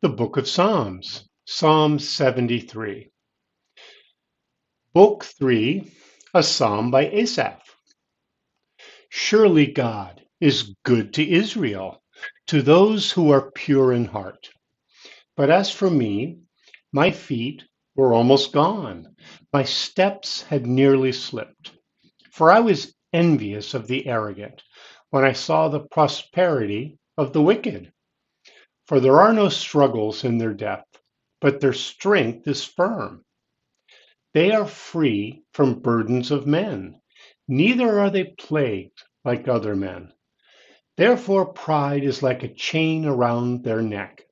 The Book of Psalms, Psalm 73. Book 3, a psalm by Asaph. Surely God is good to Israel, to those who are pure in heart. But as for me, my feet were almost gone. My steps had nearly slipped. For I was envious of the arrogant when I saw the prosperity of the wicked. For there are no struggles in their depth, but their strength is firm. They are free from burdens of men, neither are they plagued like other men. Therefore pride is like a chain around their neck.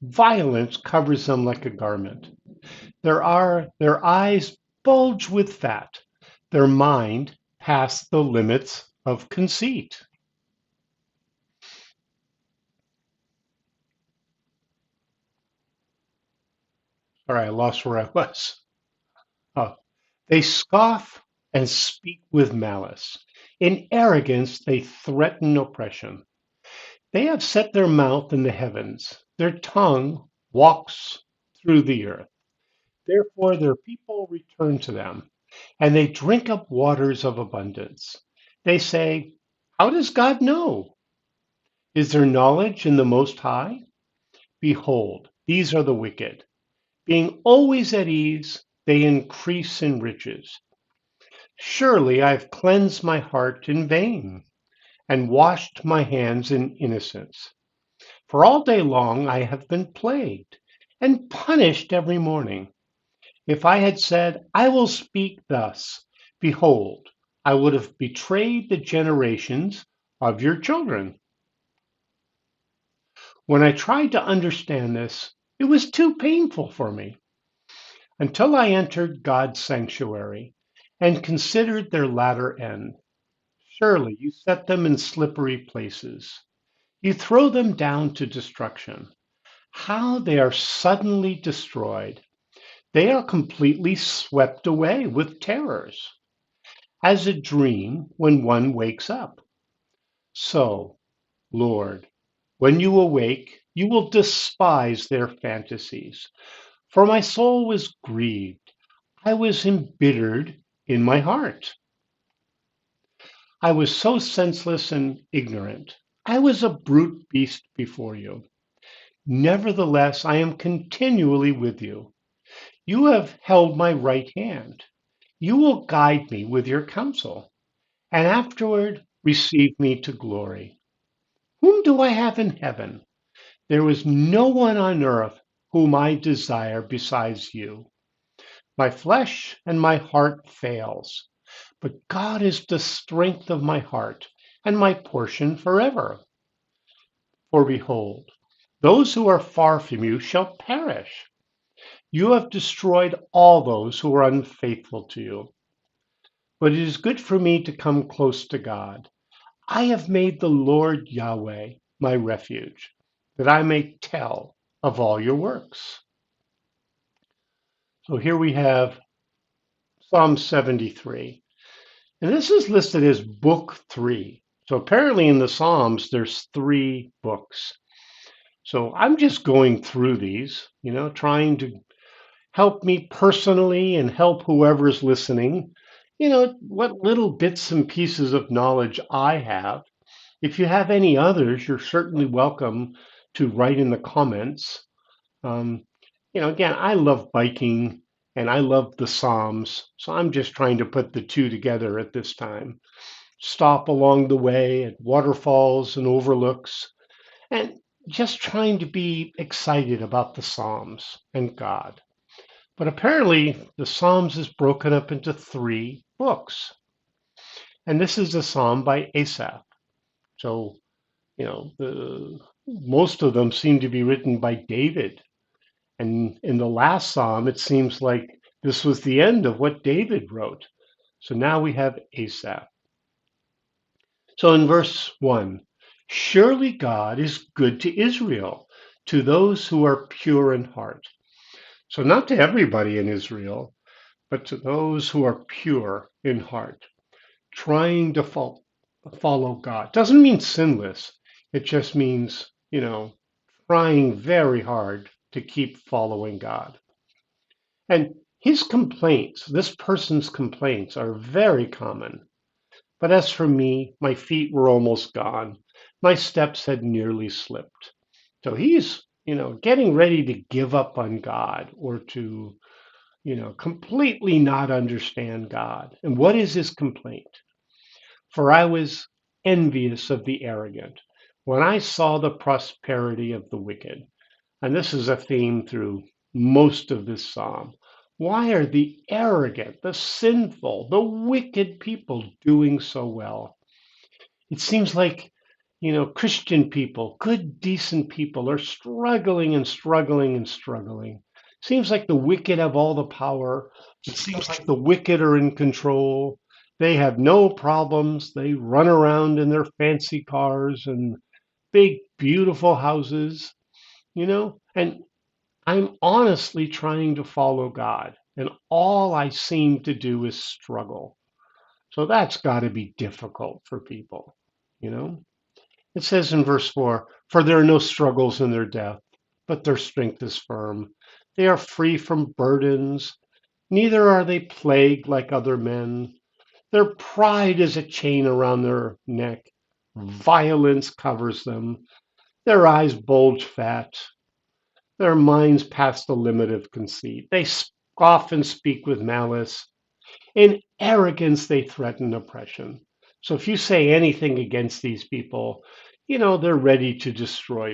Violence covers them like a garment. Their eyes bulge with fat, their mind past the limits of conceit. All right, I lost where I was. Oh, they scoff and speak with malice. In arrogance, they threaten oppression. They have set their mouth in the heavens. Their tongue walks through the earth. Therefore, their people return to them, and they drink up waters of abundance. They say, how does God know? Is there knowledge in the Most High? Behold, these are the wicked. Being always at ease, they increase in riches. Surely I have cleansed my heart in vain and washed my hands in innocence. For all day long I have been plagued and punished every morning. If I had said, I will speak thus, behold, I would have betrayed the generations of your children. When I tried to understand this, it was too painful for me until I entered God's sanctuary and considered their latter end. Surely you set them in slippery places. You throw them down to destruction. How they are suddenly destroyed. They are completely swept away with terrors, as a dream when one wakes up. So, Lord, when you awake, you will despise their fantasies. For my soul was grieved. I was embittered in my heart. I was so senseless and ignorant. I was a brute beast before you. Nevertheless, I am continually with you. You have held my right hand. You will guide me with your counsel, and afterward receive me to glory. Whom do I have in heaven? There is no one on earth whom I desire besides you. My flesh and my heart fails, but God is the strength of my heart and my portion forever. For behold, those who are far from you shall perish. You have destroyed all those who are unfaithful to you. But it is good for me to come close to God. I have made the Lord Yahweh my refuge, that I may tell of all your works. So here we have Psalm 73. And this is listed as book 3. So apparently in the Psalms, there's 3 books. So I'm just going through these, trying to help me personally and help whoever's listening, what little bits and pieces of knowledge I have. If you have any others, you're certainly welcome to write in the comments. Um, again, I love biking and I love the Psalms, so I'm just trying to put the two together at this time. Stop along the way at waterfalls and overlooks, and just trying to be excited about the Psalms and God. But apparently, the Psalms is broken up into 3 books. And this is a psalm by Asaph. So, most of them seem to be written by David. And in the last psalm, it seems like this was the end of what David wrote. So now we have Asaph. So in verse 1, surely God is good to Israel, to those who are pure in heart. So not to everybody in Israel, but to those who are pure in heart, trying to follow God. Doesn't mean sinless. It just means, trying very hard to keep following God. And his complaints, this person's complaints, are very common. But as for me, my feet were almost gone. My steps had nearly slipped. So he's, getting ready to give up on God or to, completely not understand God. And what is his complaint? For I was envious of the arrogant when I saw the prosperity of the wicked. And this is a theme through most of this psalm. Why are the arrogant, the sinful, the wicked people doing so well? It seems like, Christian people, good, decent people are struggling and struggling and struggling. Seems like the wicked have all the power. It seems like the wicked are in control. They have no problems. They run around in their fancy cars and big, beautiful houses, and I'm honestly trying to follow God, and all I seem to do is struggle. So that's got to be difficult for people, you know? It says in verse 4, for there are no struggles in their death, but their strength is firm. They are free from burdens, neither are they plagued like other men. Their pride is a chain around their neck. Violence covers them. Their eyes bulge fat. Their minds pass the limit of conceit. They scoff and speak with malice. In arrogance, they threaten oppression. So if you say anything against these people, they're ready to destroy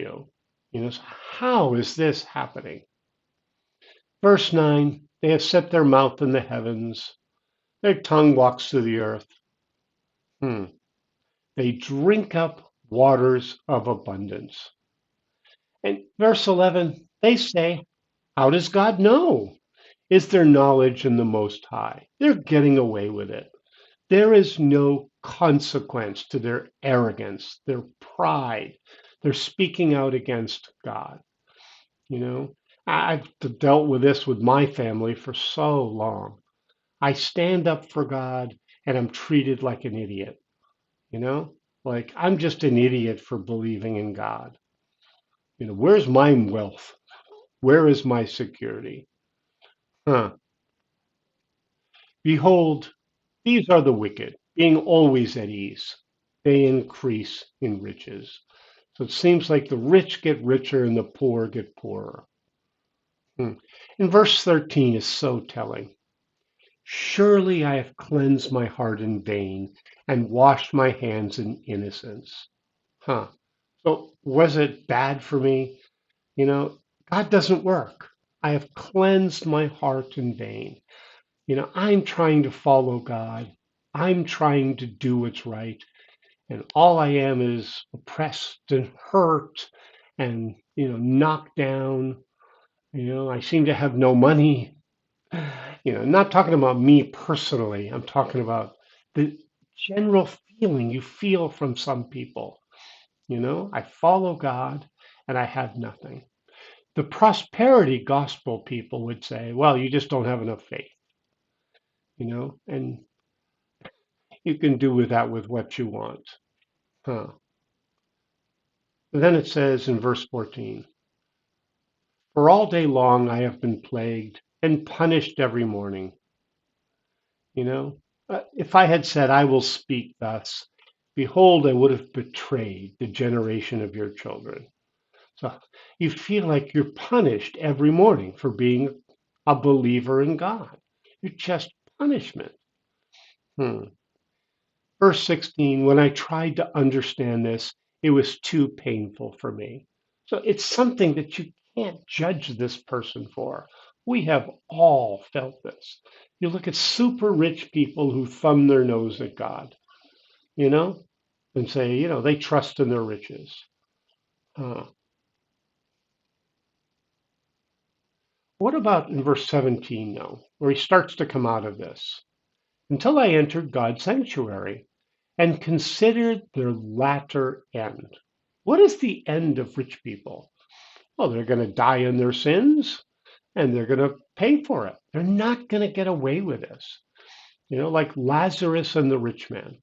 you. So how is this happening? Verse 9, they have set their mouth in the heavens. Their tongue walks through the earth. They drink up waters of abundance. And verse 11, they say, how does God know? Is there knowledge in the Most High? They're getting away with it. There is no consequence to their arrogance, their pride. They're speaking out against God. I've dealt with this with my family for so long. I stand up for God and I'm treated like an idiot, you know? Like I'm just an idiot for believing in God. Where's my wealth? Where is my security? Huh. Behold, these are the wicked, being always at ease. They increase in riches. So it seems like the rich get richer and the poor get poorer. And verse 13 is so telling. Surely I have cleansed my heart in vain and washed my hands in innocence. So was it bad for me? God doesn't work. I have cleansed my heart in vain. I'm trying to follow God. I'm trying to do what's right. And all I am is oppressed and hurt and, knocked down. I seem to have no money. Not talking about me personally. I'm talking about the general feeling you feel from some people. I follow God and I have nothing. The prosperity gospel people would say, well, you just don't have enough faith, and you can do with that with what you want. Huh. Then it says in verse 14, for all day long I have been plagued and punished every morning. If I had said, I will speak thus, behold, I would have betrayed the generation of your children. So you feel like you're punished every morning for being a believer in God. You're just punishment. Verse 16, when I tried to understand this, it was too painful for me. So it's something that you can't judge this person for. We have all felt this. You look at super rich people who thumb their nose at God, and say, they trust in their riches. What about in verse 17, though, where he starts to come out of this? Until I entered God's sanctuary and considered their latter end. What is the end of rich people? Well, they're going to die in their sins and they're going to pay for it. They're not going to get away with this. Like Lazarus and the rich man.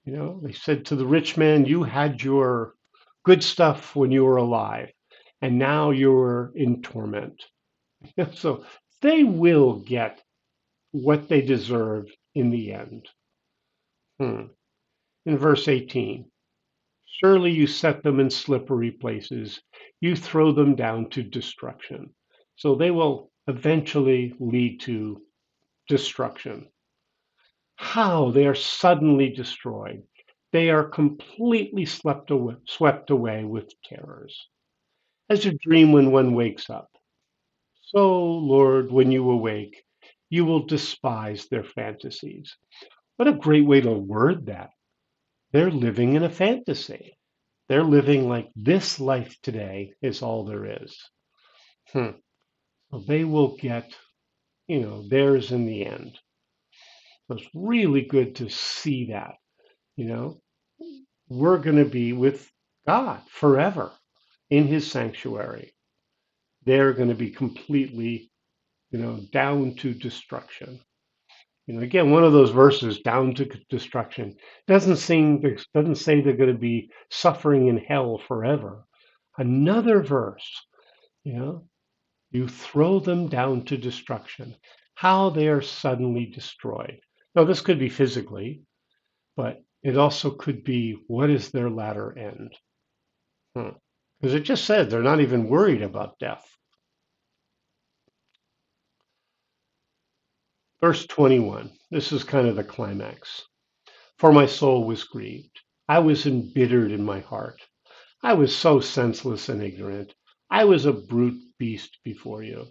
They said to the rich man, you had your good stuff when you were alive. and now you're in torment. So they will get what they deserve in the end. In verse 18, surely you set them in slippery places. You throw them down to destruction. So they will eventually lead to destruction. How they are suddenly destroyed. They are completely swept away with terrors, as a dream when one wakes up. So, Lord, when you awake, you will despise their fantasies. What a great way to word that. They're living in a fantasy. They're living like this life today is all there is. Hmm. So they will get, theirs in the end. So it's really good to see that, you know, we're going to be with God forever in his sanctuary. They're going to be completely, down to destruction. Again, one of those verses, down to destruction, doesn't say they're going to be suffering in hell forever. Another verse, you know, you throw them down to destruction. How they are suddenly destroyed. Now, this could be physically, but it also could be what is their latter end? Because it just said they're not even worried about death. Verse 21, this is kind of the climax. For my soul was grieved. I was embittered in my heart. I was so senseless and ignorant. I was a brute beast before you.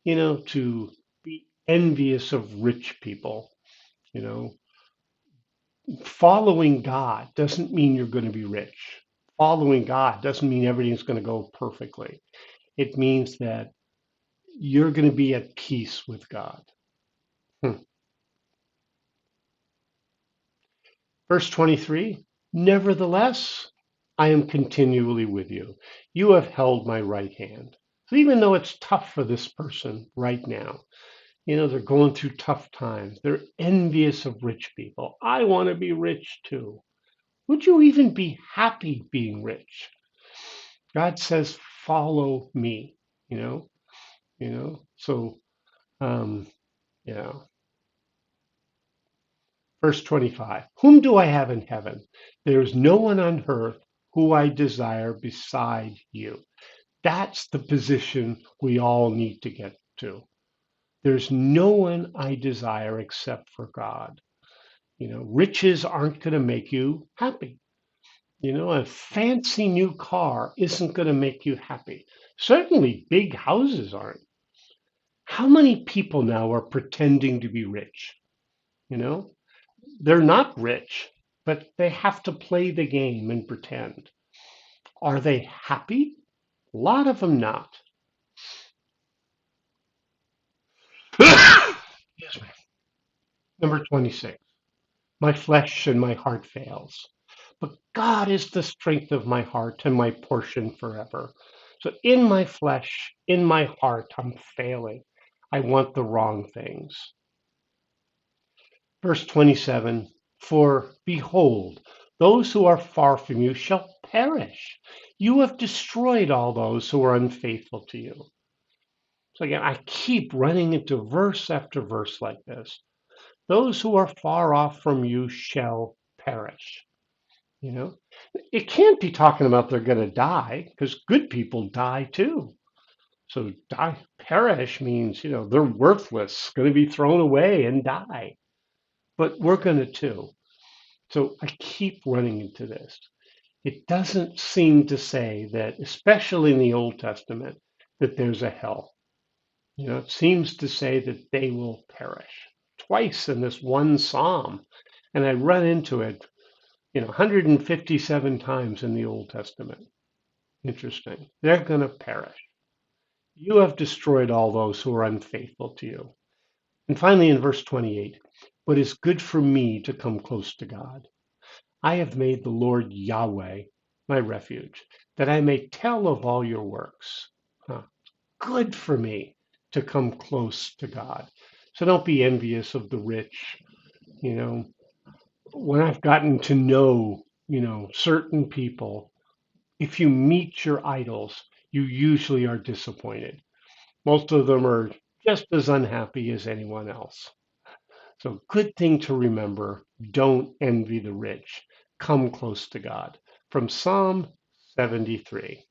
To be envious of rich people, you know, following God doesn't mean you're going to be rich. Following God doesn't mean everything's going to go perfectly. It means that you're going to be at peace with God. Verse 23, nevertheless, I am continually with you. You have held my right hand. So even though it's tough for this person right now, they're going through tough times. They're envious of rich people. I want to be rich too. Would you even be happy being rich? God says, follow me, So, um, yeah. Verse 25, whom do I have in heaven? There is no one on earth who I desire beside you. That's the position we all need to get to. There's no one I desire except for God. Riches aren't going to make you happy. A fancy new car isn't going to make you happy. Certainly, big houses aren't. How many people now are pretending to be rich? You know, they're not rich, but they have to play the game and pretend. Are they happy? A lot of them not. Excuse me. Number 26. My flesh and my heart fails, but God is the strength of my heart and my portion forever. So in my flesh, in my heart, I'm failing. I want the wrong things. Verse 27, for behold, those who are far from you shall perish. You have destroyed all those who are unfaithful to you. So again, I keep running into verse after verse like this. Those who are far off from you shall perish. It can't be talking about they're going to die, because good people die too. So perish means, they're worthless, going to be thrown away and die. But we're going to too. So I keep running into this. It doesn't seem to say that, especially in the Old Testament, that there's a hell. It seems to say that they will perish twice in this one psalm. And I run into it, 157 times in the Old Testament. Interesting. They're going to perish. You have destroyed all those who are unfaithful to you. And finally, in verse 28, but it's good for me to come close to God. I have made the Lord Yahweh my refuge, that I may tell of all your works. Good for me to come close to God. So don't be envious of the rich. When I've gotten to know, certain people, if you meet your idols, you usually are disappointed. Most of them are just as unhappy as anyone else. So, good thing to remember, don't envy the rich. Come close to God. From Psalm 73.